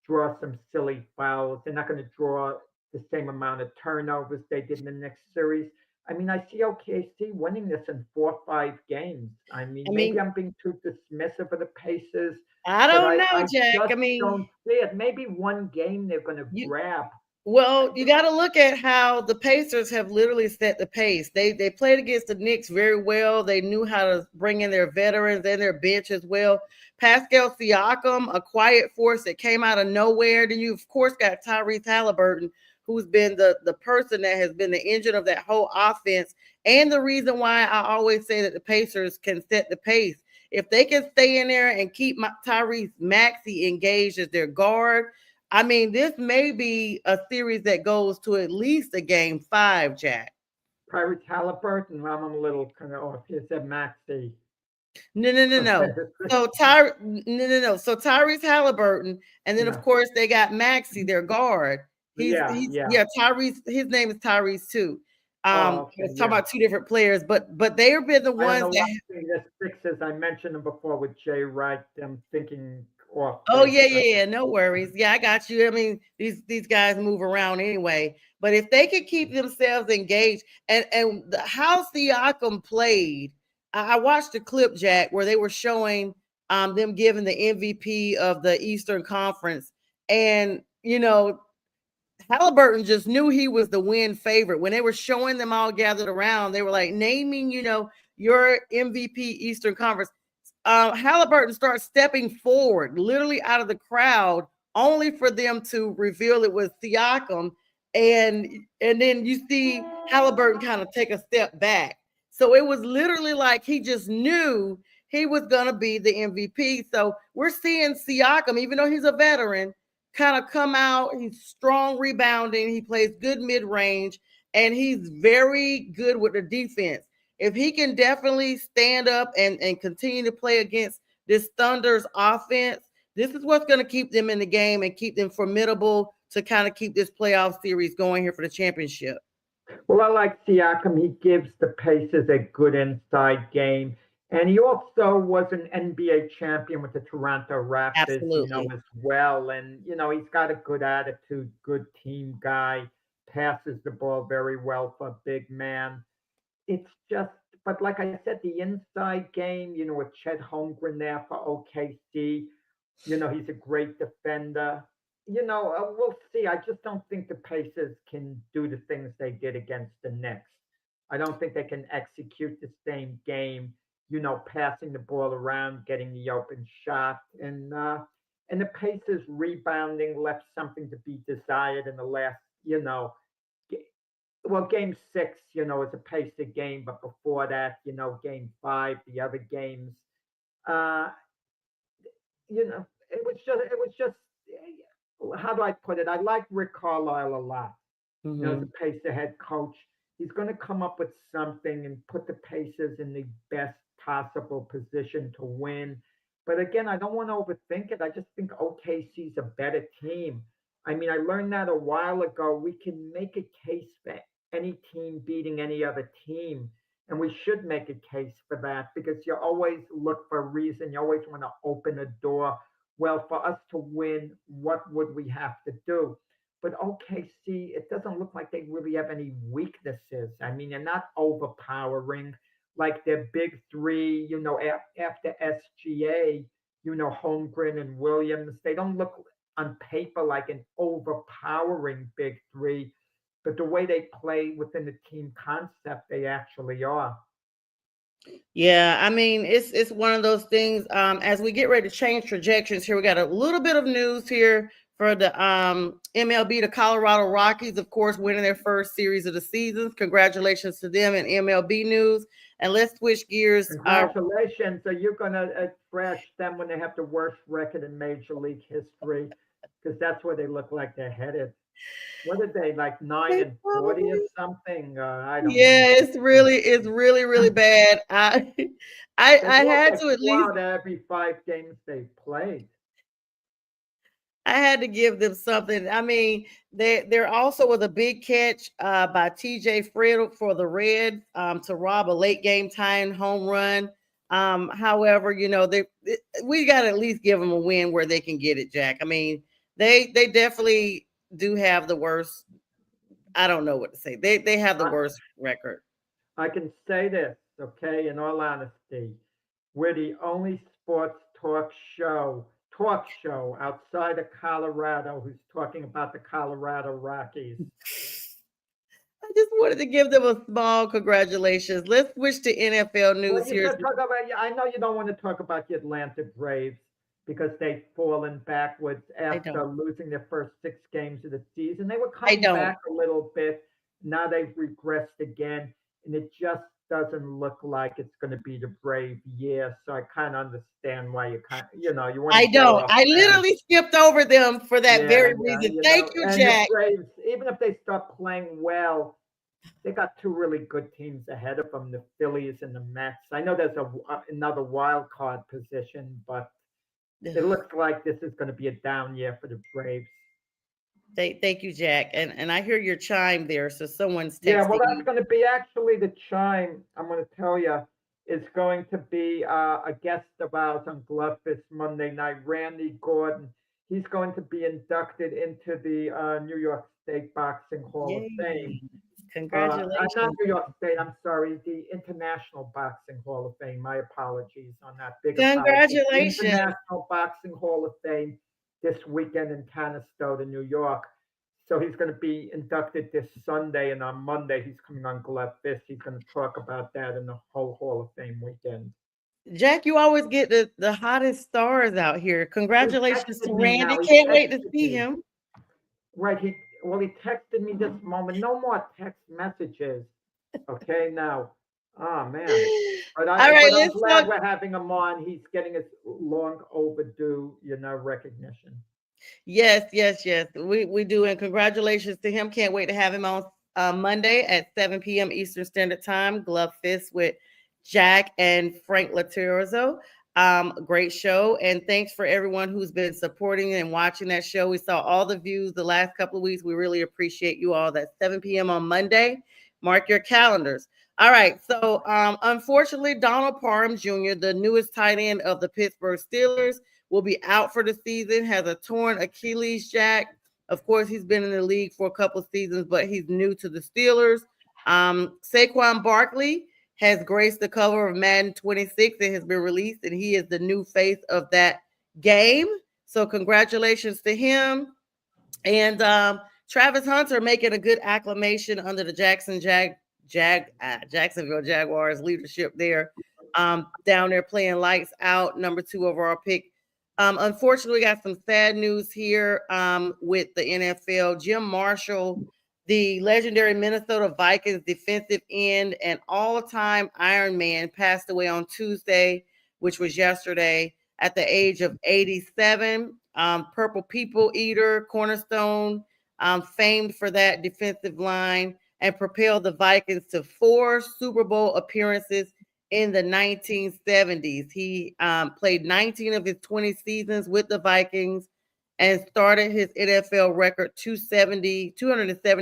draw some silly fouls. They're not going to draw the same amount of turnovers they did in the next series. I mean, I see OKC winning this in 4 or 5 games. I mean, I maybe mean, I'm being too dismissive of the Pacers, I but don't I, know, I Jack. just I mean, don't see it. Maybe one game they're going to you grab. well, you got to look at how the Pacers have literally set the pace. They played against the Knicks very well. They knew how to bring in their veterans and their bench as well. Pascal Siakam, a quiet force that came out of nowhere. Then you of course got Tyrese Halliburton, who's been the person that has been the engine of that whole offense, and the reason why I always say that the Pacers can set the pace. If they can stay in there and keep Tyrese Maxey engaged as their guard, I mean, this may be a series that goes to at least a game 5, Jack. Tyrese Halliburton, I'm a little kind of off. He said Maxey. No, no, no, no. No, no, no. So Tyrese Halliburton, and then of Yeah, course they got Maxi, their guard. yeah, He's yeah. yeah, Tyrese. His name is Tyrese too. Oh, I okay, was talking yeah. about two different players, but they have been the I don't ones know why that. the Sixers. I mentioned them before with Jay Wright. I'm thinking off Oh base. yeah, yeah, yeah. No worries. Yeah, I got you. I mean, these guys move around anyway. But if they could keep themselves engaged, how Siakam played, I watched the clip, Jack, where they were showing them giving the MVP of the Eastern Conference, and Halliburton just knew he was the win favorite. When they were showing them all gathered around, they were like naming, your MVP Eastern Conference. Halliburton starts stepping forward, literally out of the crowd, only for them to reveal it was Siakam, and then you see Halliburton kind of take a step back. So it was literally like he just knew he was gonna be the MVP. So we're seeing Siakam, even though he's a veteran, kind of come out. He's strong rebounding. He plays good mid range, and he's very good with the defense. If he can definitely stand up and continue to play against this Thunder's offense, this is what's going to keep them in the game and keep them formidable to kind of keep this playoff series going here for the championship. Well, I like Siakam. He gives the Pacers a good inside game. And he also was an NBA champion with the Toronto Raptors, Absolutely. as well. And, he's got a good attitude, good team guy, passes the ball very well for a big man. It's just, but like I said, the inside game, with Chet Holmgren there for OKC, he's a great defender. We'll see. I just don't think the Pacers can do the things they did against the Knicks. I don't think they can execute the same game, passing the ball around, getting the open shot. And the Pacers rebounding left something to be desired in the last, well, game 6, is a Pacer game, but before that, game 5, the other games, uh, it was just, how do I put it? I like Rick Carlisle a lot. As Mhm. a Pacer head coach, he's going to come up with something and put the Pacers in the best possible position to win. But again, I don't want to overthink it. I just think OKC's a better team. I mean, I learned that a while ago. We can make a case for any team beating any other team. And we should make a case for that because you always look for a reason. You always want to open a door. Well, for us to win, what would we have to do? But OKC, it doesn't look like they really have any weaknesses. I mean, they're not overpowering. like their big three, after SGA, Holmgren and Williams. They don't look on paper like an overpowering big three, but the way they play within the team concept, they actually are. Yeah, I mean, it's one of those things. As we get ready to change trajectories here, we got a little bit of news here for the MLB. The Colorado Rockies, of course, winning their first series of the season. Congratulations to them in MLB news. And let's switch gears. Congratulations. Are you going to thrash them when they have the worst record in Major League history? Because that's where they look like they're headed. What are they, like 9-40 or something? I don't know. It's really bad. I had to at least every 5 games they played. I had to give them something. I mean, there also was a big catch by TJ Fred for the Reds to rob a late game tying home run. However, we got to at least give them a win where they can get it, Jack. I mean, they definitely do have the worst. I don't know what to say. They have the worst record. I can say this, okay, in all honesty. We're the only sports talk show outside of Colorado who's talking about the Colorado Rockies. I just wanted to give them a small congratulations. Let's switch to NFL news here. I know you don't want to talk about the Atlanta Braves because they've fallen backwards after losing their first 6 games of the season. They were coming back a little bit. Now they've regressed again, and it just doesn't look like it's going to be the Brave year. So I kind of understand why you want. I don't. I literally skipped over them for that very reason. Thank you, Jack. The Braves, even if they start playing well, they got 2 really good teams ahead of them, the Phillies and the Mets. I know there's another wild card position, but it looks like this is going to be a down year for the Braves. Thank you, Jack. And I hear your chime there. So someone's texting. Yeah, well, that's going to be actually the chime. I'm going to tell you is going to be a guest of ours on Glove Fist Monday night, Randy Gordon. He's going to be inducted into the New York State Boxing Hall of Fame. Congratulations. Not New York State, I'm sorry, the International Boxing Hall of Fame. My apologies on that. Congratulations. International Boxing Hall of Fame this weekend in Canastota, New York. So he's going to be inducted this Sunday, and on Monday he's coming on Glove Fist. He's going to talk about that in the whole Hall of Fame weekend. Jack, you always get the hottest stars out here. Congratulations to Randy. Can't wait to see him. Right. He texted me this moment. No more text messages. Okay, now. Oh, man. But I'm glad we're having him on. He's getting his long overdue, recognition. Yes. We do. And congratulations to him. Can't wait to have him on Monday at 7 p.m. Eastern Standard Time. Glove Fist with Jack and Frank Laterzo. Great show. And thanks for everyone who's been supporting and watching that show. We saw all the views the last couple of weeks. We really appreciate you all. That's 7 p.m. on Monday. Mark your calendars. All right. So unfortunately, Donald Parham Jr., the newest tight end of the Pittsburgh Steelers, will be out for the season, has a torn Achilles, Jack. Of course, he's been in the league for a couple of seasons, but he's new to the Steelers. Saquon Barkley has graced the cover of Madden 26 and has been released, and he is the new face of that game. So congratulations to him. And Travis Hunter making a good acclamation under the Jacksonville Jaguars leadership there, down there playing lights out, number 2 overall pick. Unfortunately, we got some sad news here with the NFL. Jim Marshall, the legendary Minnesota Vikings defensive end and all-time Iron Man, passed away on Tuesday, which was yesterday, at the age of 87. Purple People Eater, cornerstone, famed for that defensive line, and propelled the Vikings to 4 Super Bowl appearances in the 1970s. He played 19 of his 20 seasons with the Vikings and started his NFL record 270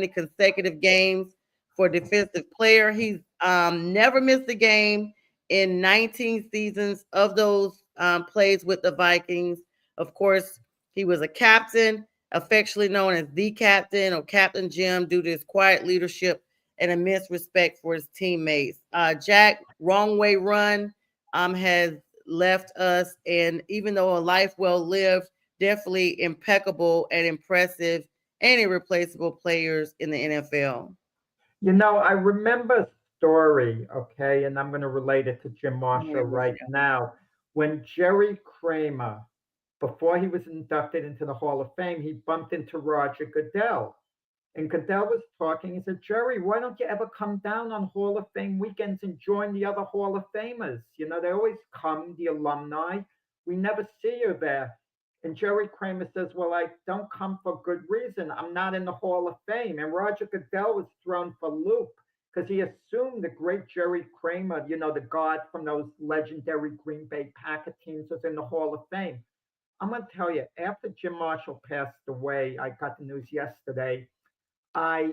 consecutive games for defensive player. He's never missed a game in 19 seasons of those plays with the Vikings. Of course, he was a captain, affectionately known as the captain or Captain Jim, due to his quiet leadership and immense respect for his teammates. Jack, wrong way run, has left us, and even though a life well lived, definitely impeccable and impressive and irreplaceable players in the NFL. I remember a story, okay, and I'm going to relate it to Jim Marshall right now. When Jerry Kramer, before he was inducted into the Hall of Fame, he bumped into Roger Goodell. And Goodell was talking. He said, Jerry, why don't you ever come down on Hall of Fame weekends and join the other Hall of Famers? They always come, the alumni. We never see you there. And Jerry Kramer says, well, I don't come for good reason. I'm not in the Hall of Fame. And Roger Goodell was thrown for a loop because he assumed the great Jerry Kramer, the guard from those legendary Green Bay Packer teams, was in the Hall of Fame. I'm going to tell you, after Jim Marshall passed away, I got the news yesterday. I,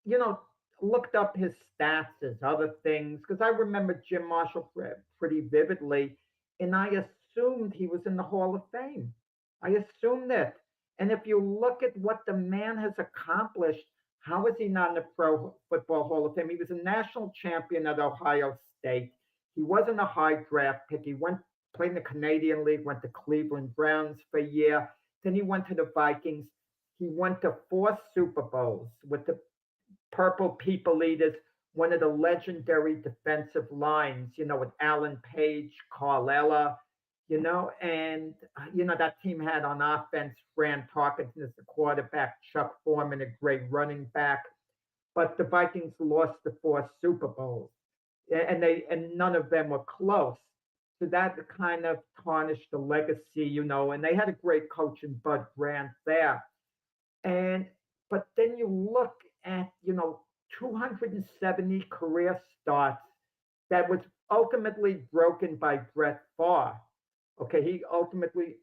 you know, looked up his stats, his other things, because I remember Jim Marshall pretty vividly, and I assumed he was in the Hall of Fame. I assumed it. And if you look at what the man has accomplished, how is he not in the Pro Football Hall of Fame? He was a national champion at Ohio State. He wasn't a high draft pick. He played in the Canadian League, went to Cleveland Browns for a year. Then he went to the Vikings. He went to 4 Super Bowls with the Purple People Eaters, one of the legendary defensive lines, with Alan Page, Carl Eller, and, that team had on offense Fran Tarkenton as the quarterback, Chuck Foreman, a great running back. But the Vikings lost the 4 Super Bowls, and none of them were close. So that kind of tarnished the legacy, and they had a great coach in Bud Grant there. But then you look at, 270 career starts that was ultimately broken by Brett Favre. Okay, he ultimately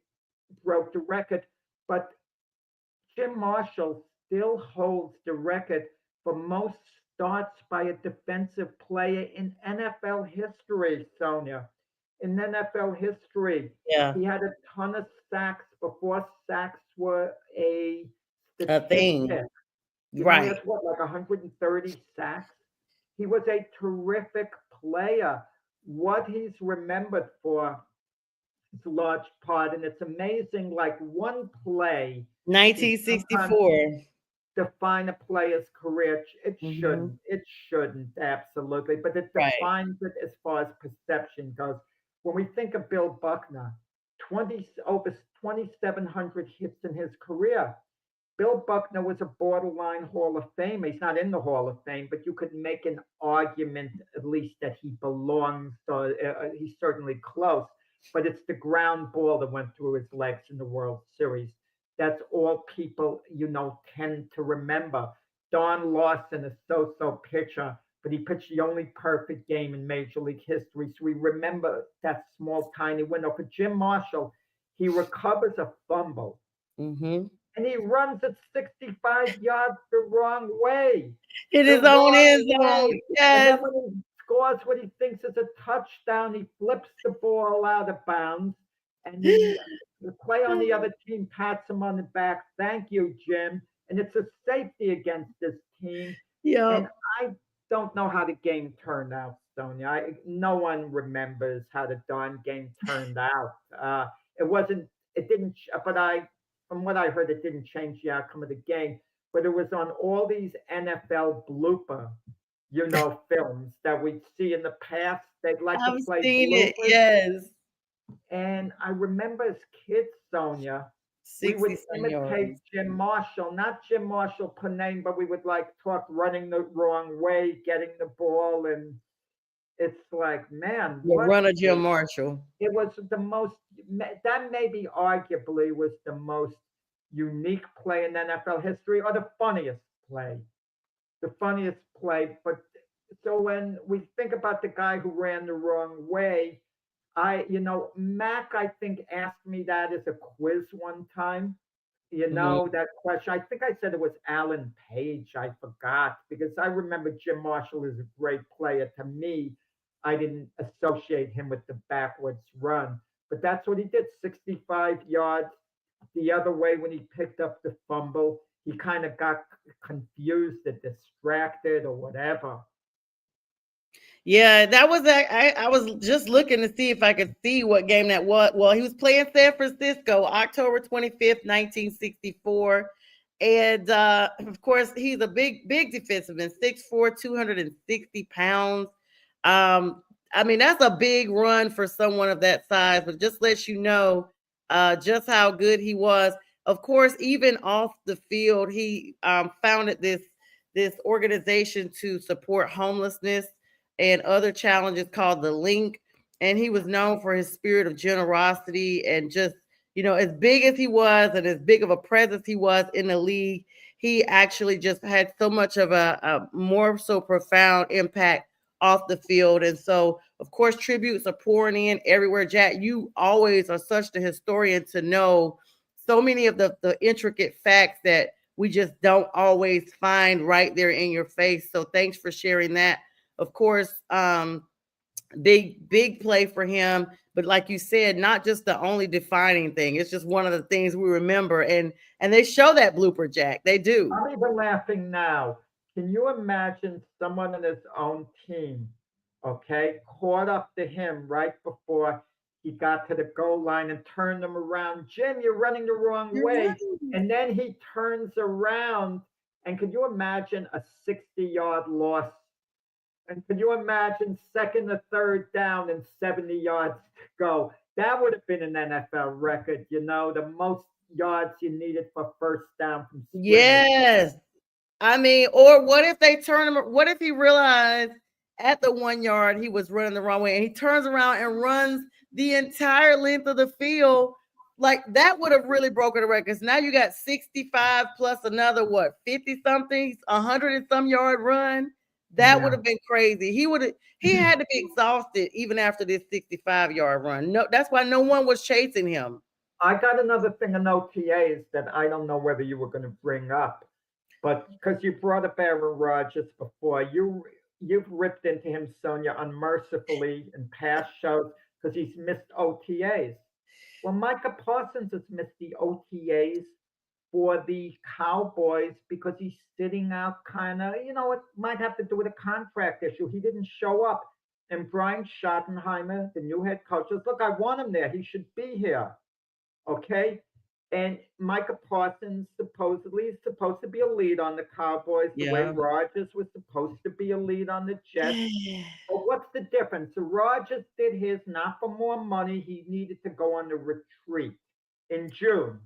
broke the record, but Jim Marshall still holds the record for most starts by a defensive player in NFL history, Sonia. In NFL history, Yeah, he had a ton of sacks before sacks were a a thing. statistic. He Right. has what, like 130 sacks? He was a terrific player. What he's remembered for is a large part, and it's amazing. Like one play can sometimes 1964. define a player's career. It Hmm. shouldn't. It shouldn't, absolutely. But it Right. defines it as far as perception goes. When we think of Bill Buckner, over 2,700 hits in his career. Bill Buckner was a borderline Hall of Fame. He's not in the Hall of Fame, but you could make an argument at least that he belongs. So he's certainly close. But it's the ground ball that went through his legs in the World Series. That's all people, tend to remember. Don Lawson, a so-so pitcher, but he pitched the only perfect game in Major League history. So we remember that small, tiny window. For Jim Marshall, he recovers a fumble Hmm. and he runs at 65 yards the wrong way. It The is on wrong his way. own. And then Yes. when he scores what he thinks is a touchdown, he flips the ball out of bounds. And the player on the other team pats him on the back. Thank you, Jim. And it's a safety against this team. And Yep. I don't know how the game turned out, Sonia. No one remembers how the darn game turned out. It wasn't, it didn't, but from what I heard, it didn't change the outcome of the game. But it was on all these NFL blooper, films that we'd see in the past. They'd like to I've play seen it. bloopers. Yes. And I remember as kids, Sonia, we 60 would some imitate yards. Jim Marshall, not Jim Marshall per name, but we would like talk running the wrong way, getting the ball. And it's like, man, The what runner, Jim a Marshall. it was the most that maybe arguably was the most unique play in NFL history or the funniest play. The funniest play. But so when we think about the guy who ran the wrong way, Mac, I think, asked me that as a quiz one time. Hmm. That question. I think I said it was Alan Page. I forgot because I remember Jim Marshall is a great player. To me, I didn't associate him with the backwards run, but that's what he did 65 yards the other way when he picked up the fumble. he kind of got confused or distracted or whatever. Yeah, that was I was just looking to see if I could see what game that was. Well, he was playing San Francisco, October 25th, 1964. And of course, he's a big defenseman, 6'4", 260 pounds. Um, I mean, that's a big run for someone of that size, but just lets you know just how good he was. Of course, even off the field, he founded this organization to support homelessness and other challenges called the Link. And he was known for his spirit of generosity and just, as big as he was and as big of a presence he was in the league, he actually just had so much of a more so profound impact off the field. And so, of course, tributes are pouring in everywhere. Jack, you always are such the historian to know so many of the intricate facts that we just don't always find right there in your face. So thanks for sharing that. Of course, big play for him, but like you said, not just the only defining thing. It's just one of the things we remember, and they show that blooper, Jack. They do. I'm even laughing now. Can you imagine someone in his own team, okay, caught up to him right before he got to the goal line and turned him around? Jim, you're running the wrong You're way. right. And then he turns around. And could you imagine a 60-yard loss? And could you imagine second or third down and 70 yards to go? That would have been an NFL record, the most yards you needed for first down from scrimmage. Yes. I mean, or what if they turn him? What if he realized at the 1 yard he was running the wrong way and he turns around and runs the entire length of the field? Like that would have really broken the records. Now you got 65 plus another 50 something, 100 and some yard run. That would Yeah. have been crazy. He had to be exhausted even after this 65-yard run. No, that's why no one was chasing him. I got another thing on OTAs that I don't know whether you were going to bring up, but because you brought up Aaron Rodgers before, you've ripped into him, Sonia, unmercifully in past shows because he's missed OTAs. Well, Micah Parsons has missed the OTAs for the Cowboys because he's sitting out kind of, it might have to do with a contract issue. He didn't show up. And Brian Schottenheimer, the new head coach, says, look, I want him there. He should be here. Okay. And Micah Parsons supposedly is supposed to be a lead on the Cowboys, the way Yeah. Rodgers was supposed to be a lead on the Jets. But what's the difference? So Rodgers did his not for more money. He needed to go on the retreat in June.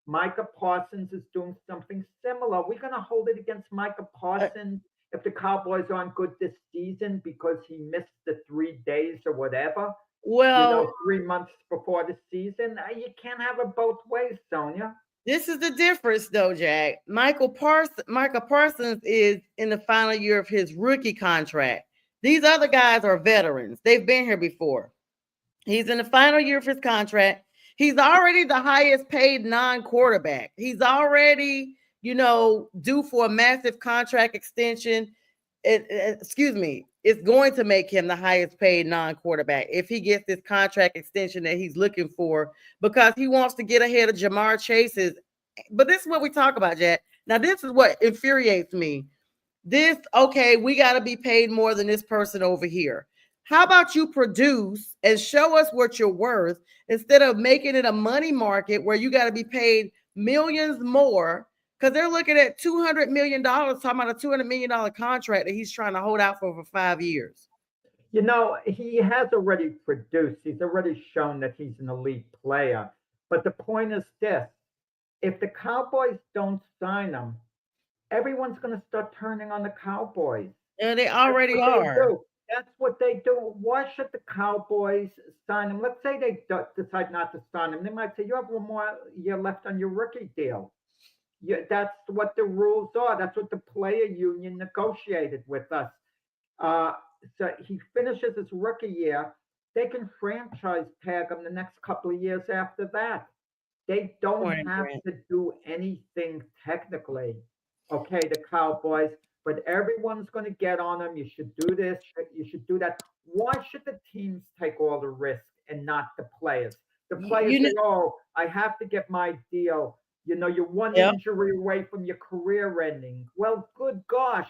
Micah Parsons is doing something similar. We're going to hold it against Micah Parsons if the Cowboys aren't good this season because he missed the 3 days or whatever. Well, 3 months before the season. You can't have it both ways, Sonia. this is the difference, though, Jack. Michael Parsons is in the final year of his rookie contract. These other guys are veterans. They've been here before. He's in the final year of his contract. He's already the highest paid non-quarterback. He's already, due for a massive contract extension. Excuse me, it's going to make him the highest paid non-quarterback if he gets this contract extension that he's looking for because he wants to get ahead of Jamar Chase's. But this is what we talk about, Jack. Now, this is what infuriates me. Okay, we got to be paid more than this person over here. How about you produce and show us what you're worth instead of making it a money market where you got to be paid millions more because they're looking at $200 million, talking about a $200 million contract that he's trying to hold out for 5 years. He has already produced. He's already shown that he's an elite player. But the point is this. If the Cowboys don't sign him, everyone's going to start turning on the Cowboys. And they already are. That's what they do. Why should the Cowboys sign him? Let's say they decide not to sign him. They might say, you have one more year left on your rookie deal. That's what the rules are. That's what the player union negotiated with us. So he finishes his rookie year. They can franchise tag him the next couple of years after that. They don't have to do anything technically. Okay, the Cowboys, but everyone's going to get on them. You should do this. You should do that. Why should the teams take all the risk and not the players? The players say, "Oh, I have to get my deal. You're one Yep. injury away from your career ending. Well, good gosh,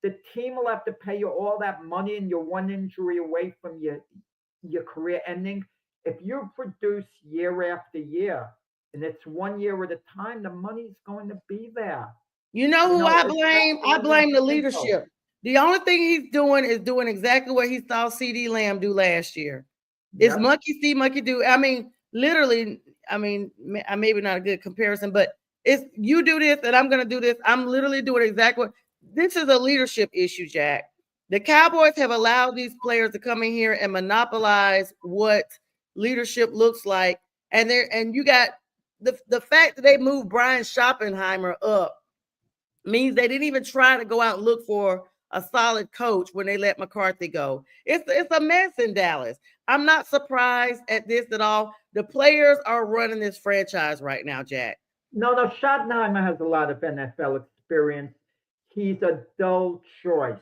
the team will have to pay you all that money, and you're one injury away from your career ending. If you produce year after year, and it's 1 year at a time, the money's going to be there. You know who I It's blame? I that blame the simple. leadership. The only thing he's doing is doing exactly what he saw CD Lamb do last year. It's Yep. monkey see, monkey do. I mean, literally, I mean, maybe not a good comparison, but it's you do this and I'm going to do this. I'm literally doing exactly what this is a leadership issue, Jack. The Cowboys have allowed these players to come in here and monopolize what leadership looks like. And you got the fact that they moved Brian Schottenheimer up means they didn't even try to go out and look for a solid coach when they let McCarthy go. It's a mess in Dallas. I'm not surprised at this at all. The players are running this franchise right now, Jack. No, Schottenheimer has a lot of NFL experience. He's a dull choice,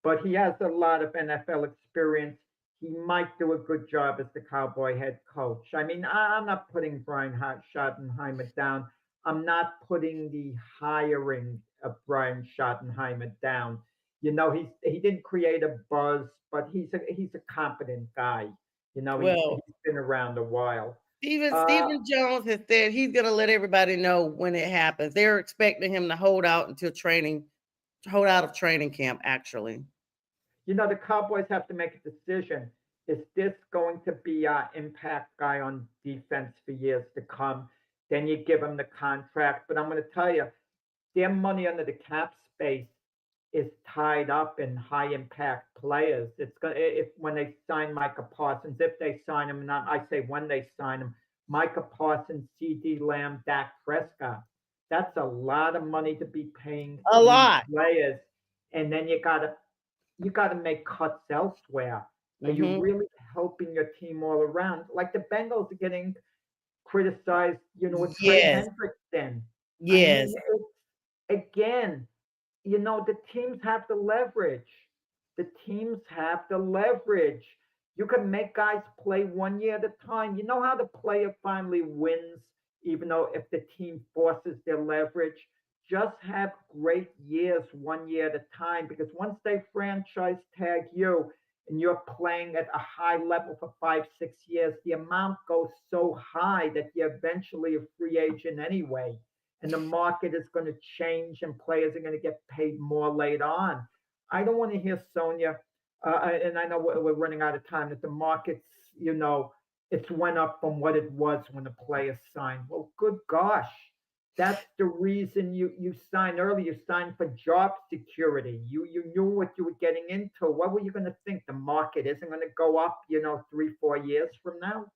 but he has a lot of NFL experience. He might do a good job as the Cowboy head coach. I mean, I'm not putting Brian Schottenheimer down. I'm not putting the hiring of Brian Schottenheimer down. He didn't create a buzz, but he's a competent guy. Well, He's been around a while. Stephen Jones has said he's going to let everybody know when it happens. They're expecting him to hold out of training camp, actually. The Cowboys have to make a decision. Is this going to be our impact guy on defense for years to come? Then you give him the contract. But I'm going to tell you, their money under the cap space is tied up in high impact players. It's going if when they sign Micah Parsons, if they sign him, not I say when they sign him, Micah Parsons, CD Lamb, Dak Prescott. That's a lot of money to be paying A lot. players, and then you gotta make cuts elsewhere. Are you really helping your team all around? Like the Bengals are getting criticized, with Trey Yes. Hendrickson. Yes. Again, the teams have the leverage. The teams have the leverage. You can make guys play 1 year at a time. You know how the player finally wins, even though if the team forces their leverage. Just have great years 1 year at a time, because once they franchise tag you and you're playing at a high level for 5-6 years, the amount goes so high that you're eventually a free agent anyway. And the market is going to change and players are going to get paid more later on. I don't want to hear Sonia, and I know we're running out of time, that the market's, it's went up from what it was when the player signed. Well, good gosh. That's the reason you signed early. You signed for job security. You knew what you were getting into. What were you going to think? The market isn't going to go up, 3-4 years from now?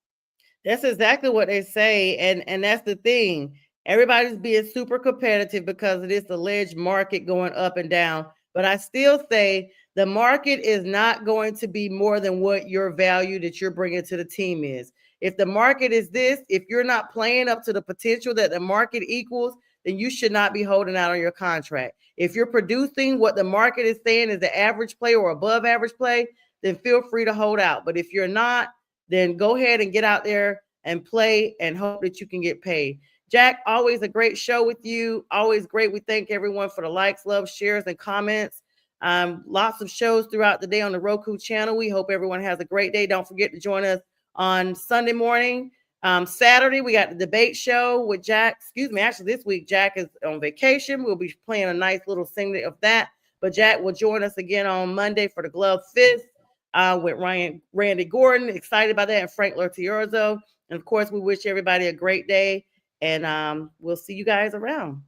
That's exactly what they say. And that's the thing. Everybody's being super competitive because of this alleged market going up and down. But I still say the market is not going to be more than what your value that you're bringing to the team is. If the market is this, if you're not playing up to the potential that the market equals, then you should not be holding out on your contract. If you're producing what the market is saying is the average play or above average play, then feel free to hold out. But if you're not, then go ahead and get out there and play and hope that you can get paid. Jack, always a great show with you. Always great. We thank everyone for the likes, love, shares, and comments. Lots of shows throughout the day on the Roku channel. We hope everyone has a great day. Don't forget to join us on Sunday morning. Saturday, we got the debate show with Jack. Actually, this week, Jack is on vacation. We'll be playing a nice little segment of that. But Jack will join us again on Monday for the Glove Fist with Randy Gordon. Excited about that. And Frank Lortierzo. And, of course, we wish everybody a great day. And we'll see you guys around.